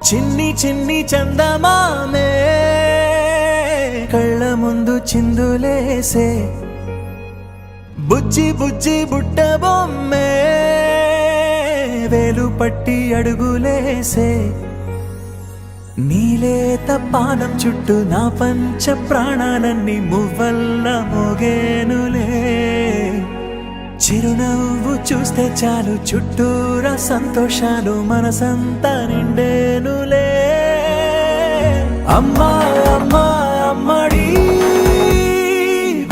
చిన్ని చిన్ని చందమామే కళ్ళ ముందు చిందులేసే బుజ్జి బుజ్జి బుట్ట బొమ్మే వేలు పట్టి అడుగులేసే నీలేత పానం చుట్టూ నా పంచ ప్రాణాలన్నీ మువ్వల్ల మోగేనులే చిరునవ్వు చూస్తే చాలు చుట్టూరా సంతోషాలు మనసంతా నిండేనులే అమ్మా అమ్మా అమ్మడి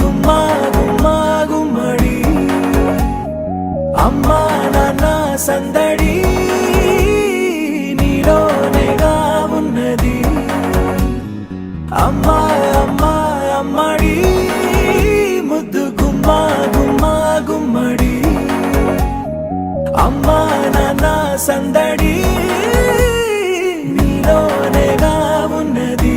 గుమ్మా గుమ్మా గుమ్మడి అమ్మా నాన్న సందడి నీలోనేగా ఉన్నది అమ్మా అమ్మా అమ్మడి ముద్దు గుమ్మా గుమ్మా గుమ్మడి అమ్మా నాన్న సందడి నీలోనేగా ఉన్నది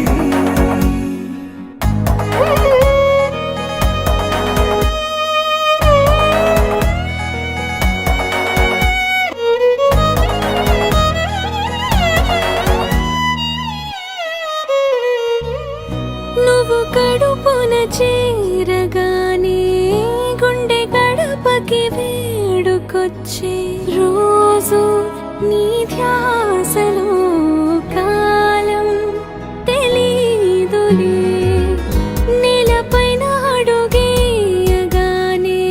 నువ్వు కడుపున చేరగానే గుండె గడపకి వేడుకొచ్చే రోజు నీ ధ్యాసలో కాలం తెలీదులే నేలపైన అడుగేయగానే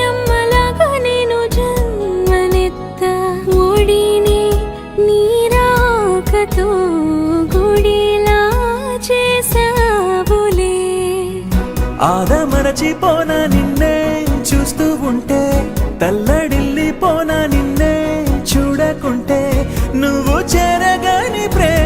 అమ్మలాగా నేను జన్మనెత్త ఒడిని నీ రాకతో గుడిలా చేసావులే ఆదమరచిపోన నిన్నే చూస్తూ ఉంటే తల్లడిల్లిపోన నిన్నే చూడకుంటే నువ్వు చేరగాని ప్రేమ